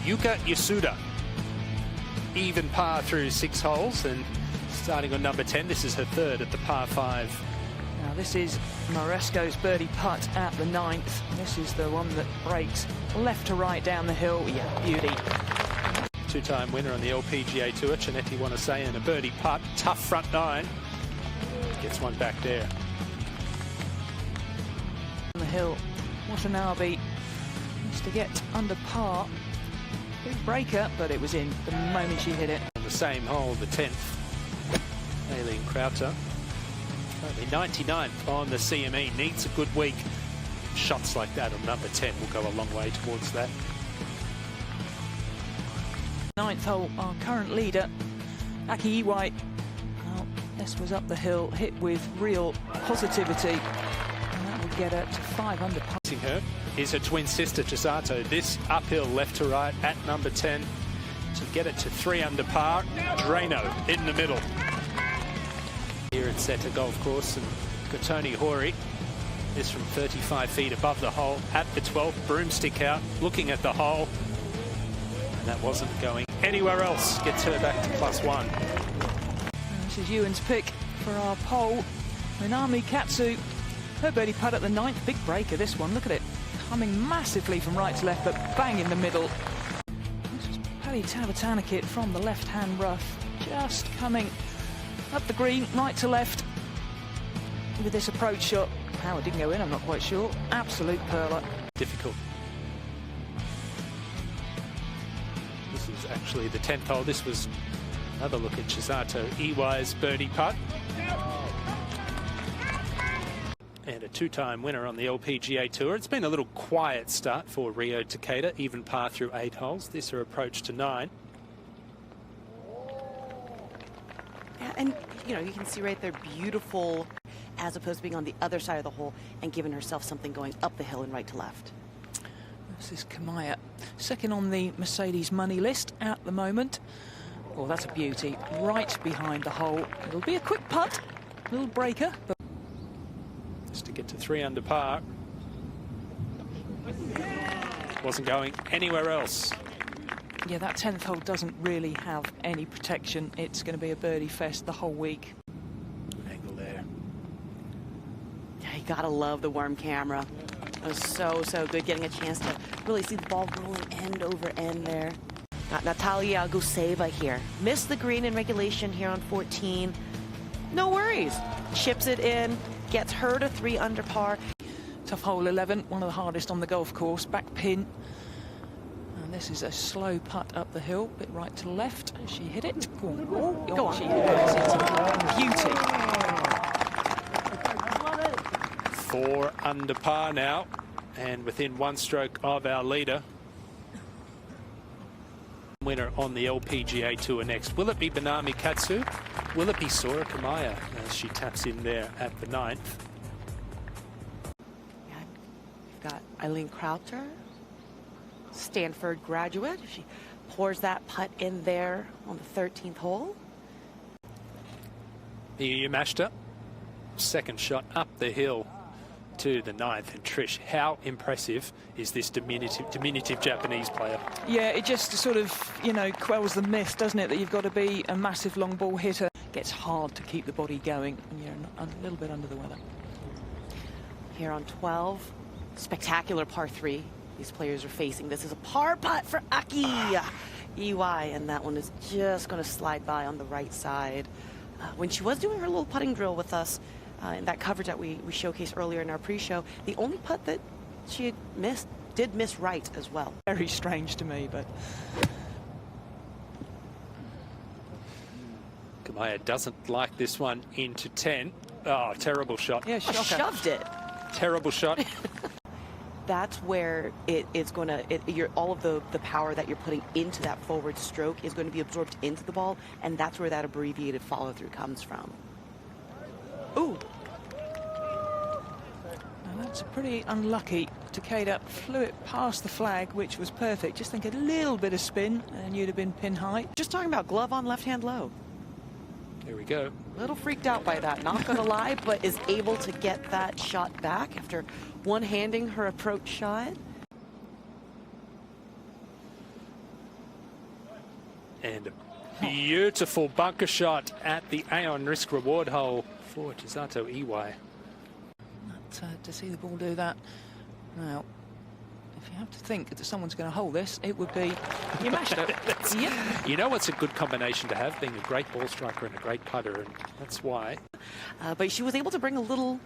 Yuka Yasuda. Even par through 6 holes, and starting on number 10, this is her third at the par 5. Now this is Maresco's birdie putt at the 9th. This is the one that breaks left to right down the hill. Yeah, beauty. Two-time winner on the LPGA Tour, Chinetti Wanasei, and a birdie putt. Tough front 9. Gets one back there. On the hill, Watanabe needs to get under par. Big breaker, but it was in the moment she hit it. On the same hole, the 10th, Aileen Krauter. Only 99th on the CME, needs a good week. Shots like that on number 10 will go a long way towards that. 9th hole, our current leader, Aki Iwai. Well, this was up the hill, hit with real positivity. And that will get her to 5 under par. Her is her twin sister, Chisato. This uphill left to right at number 10 to get it to 3 under par. Drano in the middle. Here at Seta Golf Course, and Kotoni Hori is from 35 feet above the hole at the 12th. Broomstick out, looking at the hole. And that wasn't going anywhere else. Gets her back to +1. And this is Ewan's pick for our poll. Minami Katsu, her birdie putt at the 9th. Big breaker, this one. Look at it. Coming massively from right to left, but bang in the middle. This is Paddy Tavatanakit from the left-hand rough. Just coming up the green, right to left, with this approach shot. How it didn't go in, I'm not quite sure. Absolute perler. Difficult. This is actually the 10th hole. This was another look at Chisato Iwai's birdie putt. And a two-time winner on the LPGA Tour. It's been a little quiet start for Rio Takeda, even par through 8 holes. This her approach to 9. Yeah, and you know, you can see right there, beautiful, as opposed to being on the other side of the hole and giving herself something going up the hill and right to left. This is Kamaya, second on the Mercedes money list at the moment. Oh, that's a beauty, right behind the hole. It'll be a quick putt, little breaker. But just to get to 3 under par. Wasn't going anywhere else. yeah, that 10th hole doesn't really have any protection. It's going to be a birdie fest the whole week. Angle there. Yeah, you gotta love the worm camera. It was so good getting a chance to really see the ball rolling end over end there. Got Natalia Guseva here. Missed the green in regulation here on 14. No worries. Chips it in, gets her to 3 under par. Tough hole 11, one of the hardest on the golf course. Back pin. And this is a slow putt up the hill, bit right to left. She hit it. Go on. She hit it. Beauty. 4 under par now, and within 1 stroke of our leader. Winner on the LPGA Tour next. Will it be Minami Katsu? Will it be Sora Kamaya as she taps in there at the 9th? Yeah, we've got Aileen Krauter, Stanford graduate. She pours that putt in there on the 13th hole. Yamashita, second shot up the hill to the 9th. And Trish, how impressive is this diminutive Japanese player? Yeah, it just sort of, you know, quells the myth, doesn't it, that you've got to be a massive long ball hitter. Gets hard to keep the body going when you're a little bit under the weather. Here on 12, spectacular par 3. These players are facing. This is a par putt for Aki Iwai, and that one is just going to slide by on the right side. When she was doing her little putting drill with us, in that coverage that we showcased earlier in our pre-show, the only putt that she had missed did miss right as well. Very strange to me, but Kamaya doesn't like this one into 10. Oh, terrible shot. yeah, Shoved it. Terrible shot. That's where it's going to, all of the power that you're putting into that forward stroke is going to be absorbed into the ball, and that's where that abbreviated follow-through comes from. Ooh. Now that's pretty unlucky. Takeda flew it past the flag, which was perfect. Just think a little bit of spin, and you'd have been pin high. Just talking about glove on left-hand low. There we go. A little freaked out by that, not going to lie, but is able to get that shot back after one-handing her approach shot. And a beautiful bunker shot at the Aon risk reward hole for Chisato Iwai. To see the ball do that. Now, if you have to think that someone's going to hold this, it would be Yamashita. Yep. You know what's a good combination to have? Being a great ball striker and a great putter, and that's why. But she was able to bring a little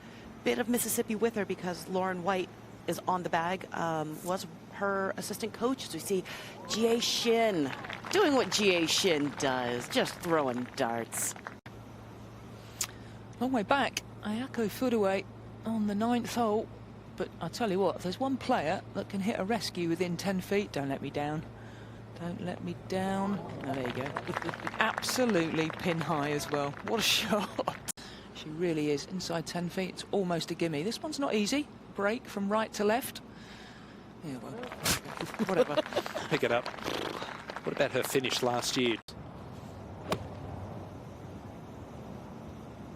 bit of Mississippi with her because Lauren White is on the bag, was her assistant coach. So we see Jie Shin doing what Jie Shin does, just throwing darts. Long way back, Ayako Furue on the 9th hole. But I tell you what, if there's one player that can hit a rescue within 10 feet, don't let me down. Don't let me down. Oh, there you go. Absolutely pin high as well. What a shot. She really is. Inside 10 feet, it's almost a gimme. This one's not easy. Break from right to left. Yeah, well, whatever. Pick it up. What about her finish last year?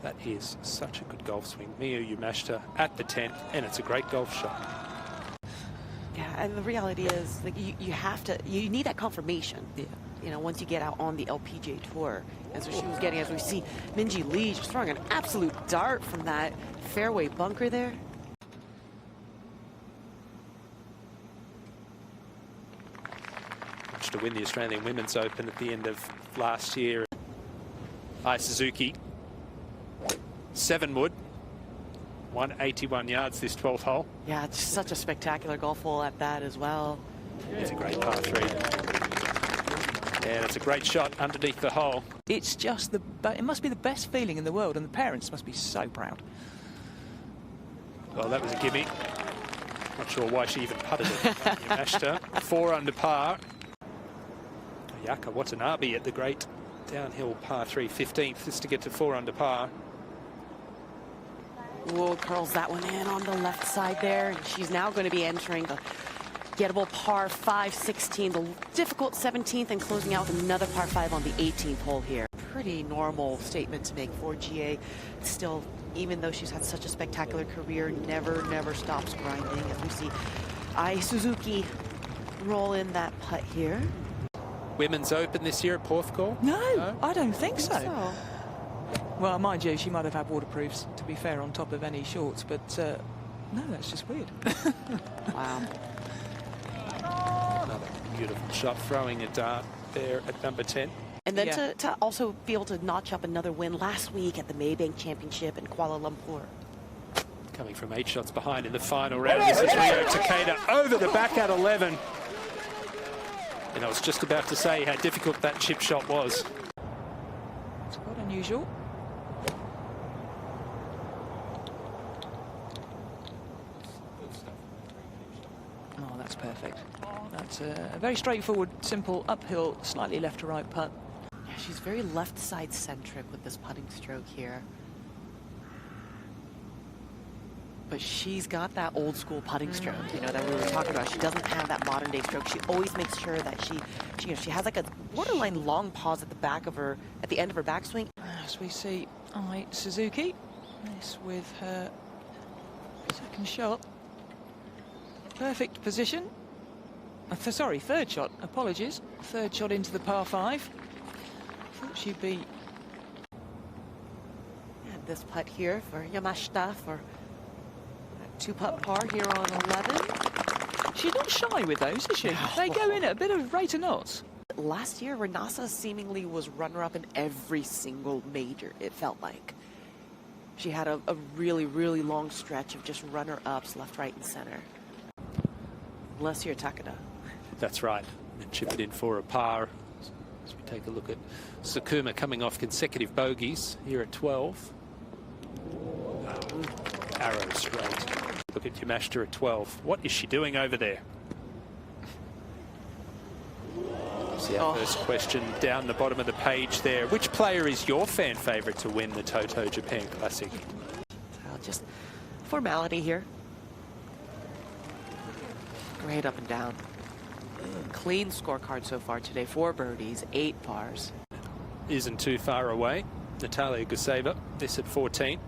That is such a good golf swing. Miyu Yamashita at the 10th, and it's a great golf shot. Yeah, and the reality is, like, you need that confirmation. Yeah. You know, once you get out on the LPGA Tour. And so she was getting, as we see, Minjee Lee just throwing an absolute dart from that fairway bunker there. To win the Australian Women's Open at the end of last year. Ai Suzuki, 7 wood, 181 yards this 12th hole. Yeah, it's such a spectacular golf hole at that as well. It's a great par 3. And it's a great shot underneath the hole. It's just it must be the best feeling in the world, and the parents must be so proud. Well, that was a gimme. Not sure why she even putted it. Yamashita, 4 under par. Ayaka Watanabe at the great downhill par 3, 15th, just to get to 4 under par. Whoa, curls that one in on the left side there. And she's now going to be entering the gettable par 5, 16, the difficult 17th, and closing out with another par 5 on the 18th hole here. Pretty normal statement to make for GA. Still, even though she's had such a spectacular career, never stops grinding. As we see Ai Suzuki roll in that putt here. Women's Open this year at Porthcawl? No, I don't think so. Well, mind you, she might have had waterproofs, to be fair, on top of any shorts, but no, that's just weird. Wow. Another beautiful shot, throwing a dart there at number 10. And then to also be able to notch up another win last week at the Maybank Championship in Kuala Lumpur. Coming from 8 shots behind in the final round, this is Rio Takeda over the back at 11. And I was just about to say how difficult that chip shot was. It's quite unusual. Oh, that's perfect. That's a very straightforward, simple, uphill, slightly left to right putt. Yeah, she's very left side centric with this putting stroke here. But she's got that old school putting stroke, you know, that we were talking about. She doesn't have that modern day stroke. She always makes sure that she has like a borderline long pause at the back of her, at the end of her backswing. As we see Ai Suzuki, this with her second shot. Perfect position. Sorry, third shot, apologies. Third shot into the par 5. Thought she'd be... And this putt here for Yamashita for 2-putt par here on 11. She's not shy with those, is she? No. They go in at a bit of rate of knots. Last year, Renasa seemingly was runner-up in every single major, it felt like. She had a really long stretch of just runner-ups left, right, and center. Bless your Takeda. That's right. And chip it in for a par. As we take a look at Sakuma coming off consecutive bogeys here at 12. Arrow straight. Look at Yamashita at 12. What is she doing over there? See our first question down the bottom of the page there. Which player is your fan favourite to win the Toto Japan Classic? Just formality here. Great up and down. Clean scorecard so far today. 4 birdies, 8 pars. Isn't too far away. Natalia Guseva, this at 14.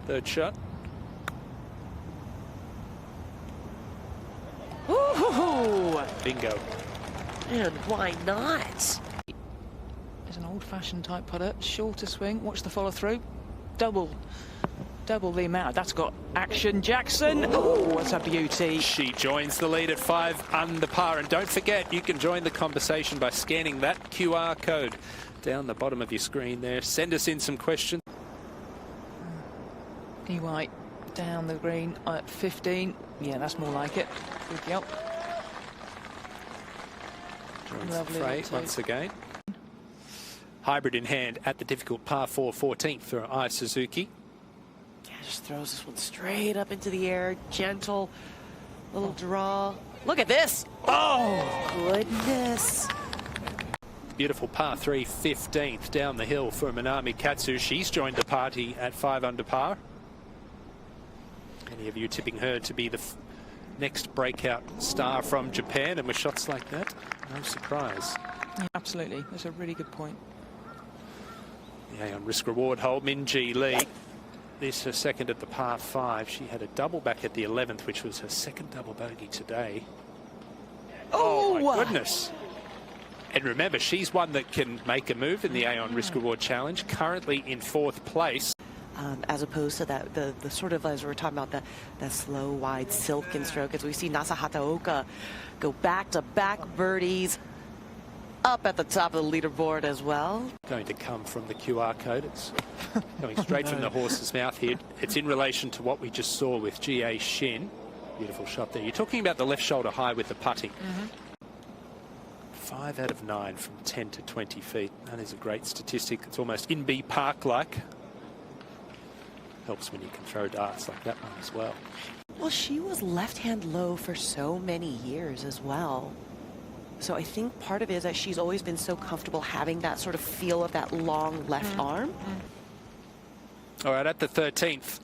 Third shot. Ooh! Bingo. And why not? There's an old-fashioned type putter, shorter swing. Watch the follow-through. Double the amount. That's got action. Jackson. Oh, that's a beauty. She joins the lead at 5 under par. And don't forget, you can join the conversation by scanning that QR code down the bottom of your screen there. Send us in some questions. EY down the green at 15. Yeah, that's more like it. Good job. Joins the Lovely fray little once again. Hybrid in hand at the difficult par 4 14th for Ai Suzuki. Yeah, just throws this one straight up into the air. Gentle little draw. Look at this. Oh, goodness. Beautiful par 3 15th down the hill for Minami Katsu. She's joined the party at 5 under par. Any of you tipping her to be the next breakout star from Japan, and with shots like that, no surprise. Yeah, absolutely. That's a really good point. Yeah, on risk reward hole, Min-Ji Lee. This her second at the par 5. She had a double back at the 11th, which was her second double bogey today. Oh my goodness. And remember, she's one that can make a move in the Aon Risk Reward Challenge, currently in 4th place. As opposed to that, the sort of, as we were talking about, that slow, wide, silken stroke, as we see Nasa Hataoka go back-to-back birdies up at the top of the leaderboard as well. Going to come from the QR code. It's coming straight from the horse's mouth here. It's in relation to what we just saw with G.A. Shin. Beautiful shot there. You're talking about the left shoulder high with the putting. 5 out of 9 from 10 to 20 feet. That is a great statistic. It's almost in B Park-like. Helps when you can throw darts like that one as well. Well, she was left-hand low for so many years as well. So I think part of it is that she's always been so comfortable having that sort of feel of that long left arm. All right, at the 13th,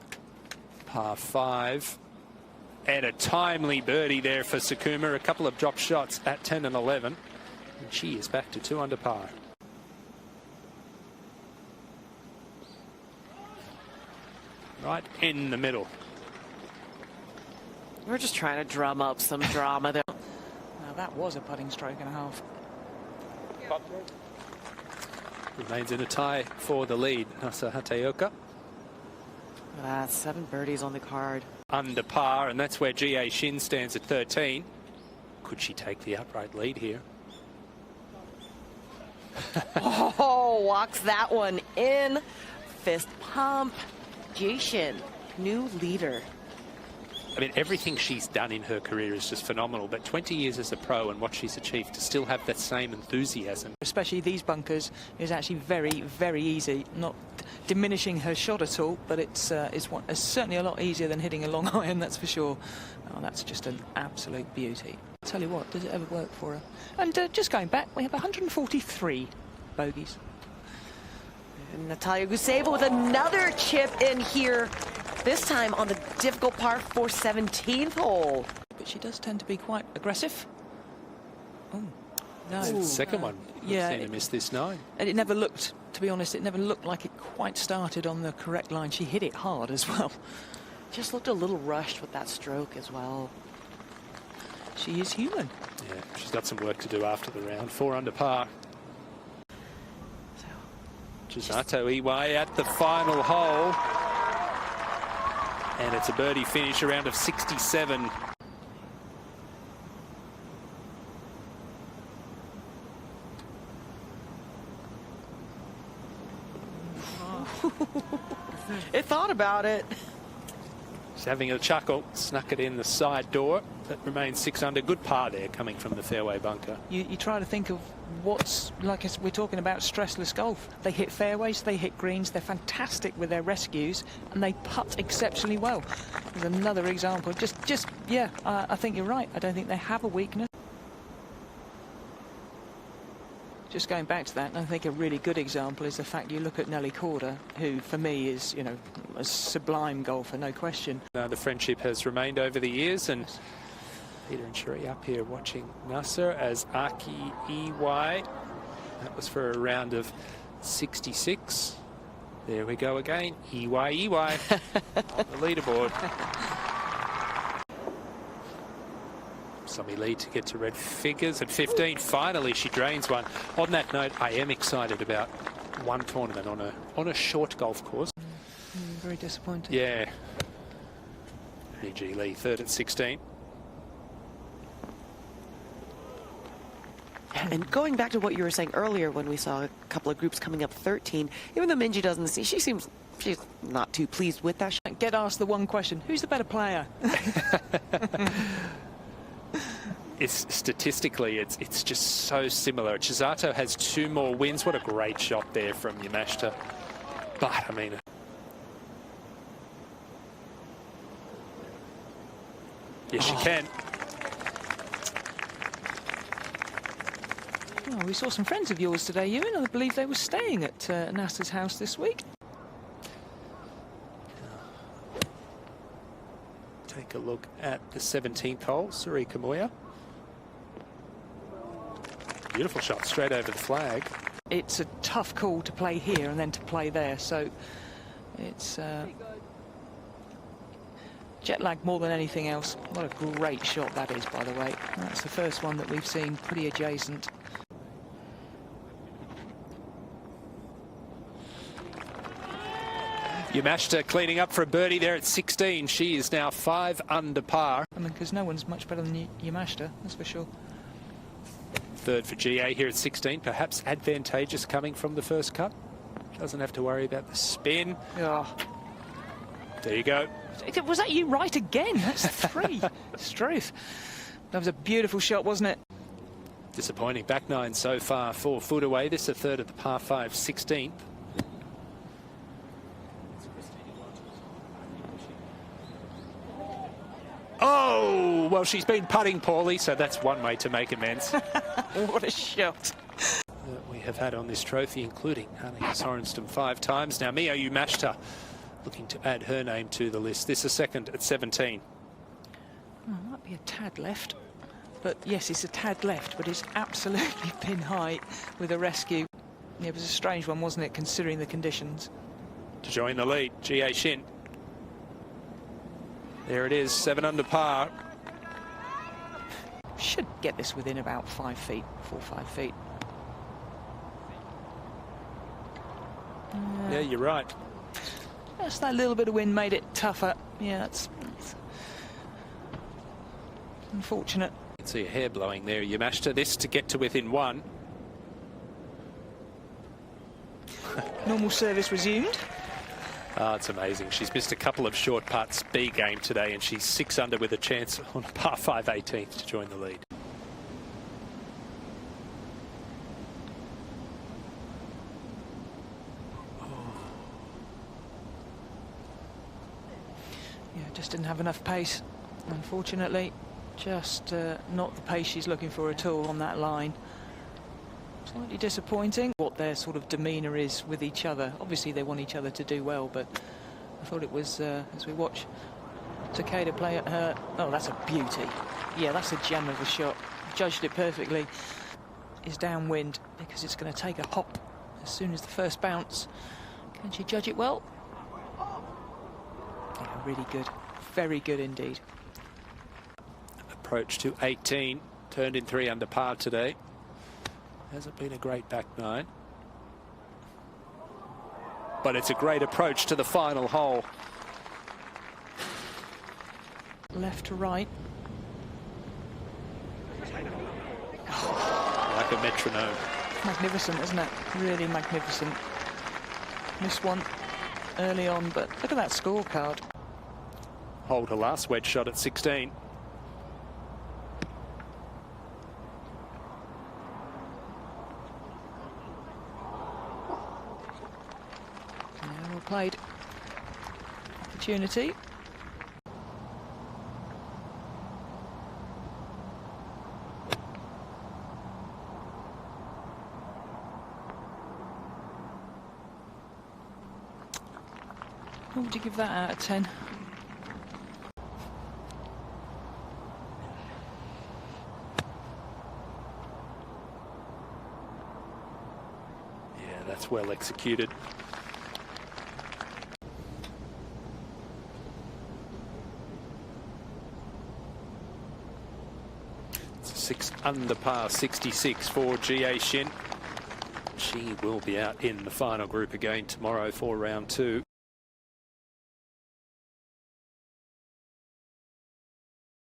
par 5. And a timely birdie there for Sakuma. A couple of drop shots at 10 and 11. And she is back to 2 under par. Right in the middle. We're just trying to drum up some drama there. Now that was a putting stroke and a half. Remains in a tie for the lead. Nasa Hataoka. 7 birdies on the card. Under par, and that's where G.A. Shin stands at 13. Could she take the upright lead here? Oh, walks that one in. Fist pump. Jae-shin, new leader. I mean, everything she's done in her career is just phenomenal, but 20 years as a pro and what she's achieved, to still have that same enthusiasm. Especially these bunkers is actually very, very easy. Not diminishing her shot at all, but it's certainly a lot easier than hitting a long iron, that's for sure. Oh, that's just an absolute beauty. I'll tell you what, does it ever work for her? And just going back, we have 143 bogeys. And Natalia Guseva with another chip in here, this time on the difficult par 4 17th hole. But she does tend to be quite aggressive. Oh, no. It's the second one. Yeah. I've seen her miss this 9. And it never looked, to be honest, it never looked like it quite started on the correct line. She hit it hard as well. Just looked a little rushed with that stroke as well. She is human. Yeah, she's got some work to do after the round. 4 under par. Chisato Iwai at the final hole. And it's a birdie finish, a round of 67. It thought about it. She's having a chuckle, snuck it in the side door. That remains 6 under. Good par there coming from the fairway bunker. You try to think of what's, like we're talking about stressless golf. They hit fairways, they hit greens, they're fantastic with their rescues, and they putt exceptionally well. There's another example. Yeah, I think you're right. I don't think they have a weakness. Just going back to that, I think a really good example is the fact you look at Nelly Korda, who for me is, you know, a sublime golfer, no question. The friendship has remained over the years, and Peter and Sherry up here watching Nasser as Aki Iwai. That was for a round of 66. There we go again. Iwai on the leaderboard. Somi lead to get to red figures at 15. Finally, she drains one. On that note, I am excited about one tournament on a short golf course. Very disappointing. Yeah. E.G. Lee, third at 16. And going back to what you were saying earlier when we saw a couple of groups coming up 13, even though Minji doesn't see, she's not too pleased with that shot. Get asked the one question, who's the better player? Statistically, it's just so similar. Chisato has 2 more wins. What a great shot there from Yamashita. But, I mean... Yes, she can. Oh, we saw some friends of yours today, Ewan. I believe they were staying at Nasa's house this week. Take a look at the 17th hole, Surika Moya. Beautiful shot, straight over the flag. It's a tough call to play here and then to play there, so it's jet lag more than anything else. What a great shot that is, by the way. That's the first one that we've seen pretty adjacent. Yamashita cleaning up for a birdie there at 16. She is now 5 under par. I mean, because no one's much better than Yamashita, that's for sure. Third for GA here at 16. Perhaps advantageous coming from the first cut. Doesn't have to worry about the spin. Oh. There you go. Was that you right again? That's 3. Struth. That was a beautiful shot, wasn't it? Disappointing. Back 9 so far, 4 foot away. This is a third of the par 5, 16th. Oh, well, she's been putting poorly, so that's one way to make amends. What a shot. We have had on this trophy, including Annika Sorenstam 5 times. Now, Mio Yamashita looking to add her name to the list. This is second at 17. Oh, might be a tad left. But yes, it's a tad left, but it's absolutely pin high with a rescue. It was a strange one, wasn't it, considering the conditions? To join the lead, G.A. Shin. There it is, 7 under par. Should get this within about 5 feet, 4 or 5 feet. Yeah, you're right. Just that little bit of wind made it tougher. Yeah, that's unfortunate. You can see a hair blowing there, Yamashita. This to get to within 1. Normal service resumed. Oh, it's amazing. She's missed a couple of short putts, B game today, and she's 6 under with a chance on par 5 18th to join the lead. Yeah, just didn't have enough pace, unfortunately. Just not the pace she's looking for at all on that line. Slightly disappointing what their sort of demeanour is with each other. Obviously they want each other to do well, but I thought it was, as we watch Takeda play at her... Oh, that's a beauty. Yeah, that's a gem of a shot. Judged it perfectly. Is downwind because it's going to take a hop as soon as the first bounce. Can she judge it well? Yeah, really good. Very good indeed. Approach to 18. Turned in 3 under par today. Hasn't been a great back 9. But it's a great approach to the final hole. Left to right. Like a metronome. Magnificent, isn't it? Really magnificent. Missed one early on, but look at that scorecard. Hold her last wedge shot at 16. Well played. Opportunity. What would you give that out of 10? Yeah, that's well executed. 6 under par, 66 for Jie Shin. She will be out in the final group again tomorrow for round 2.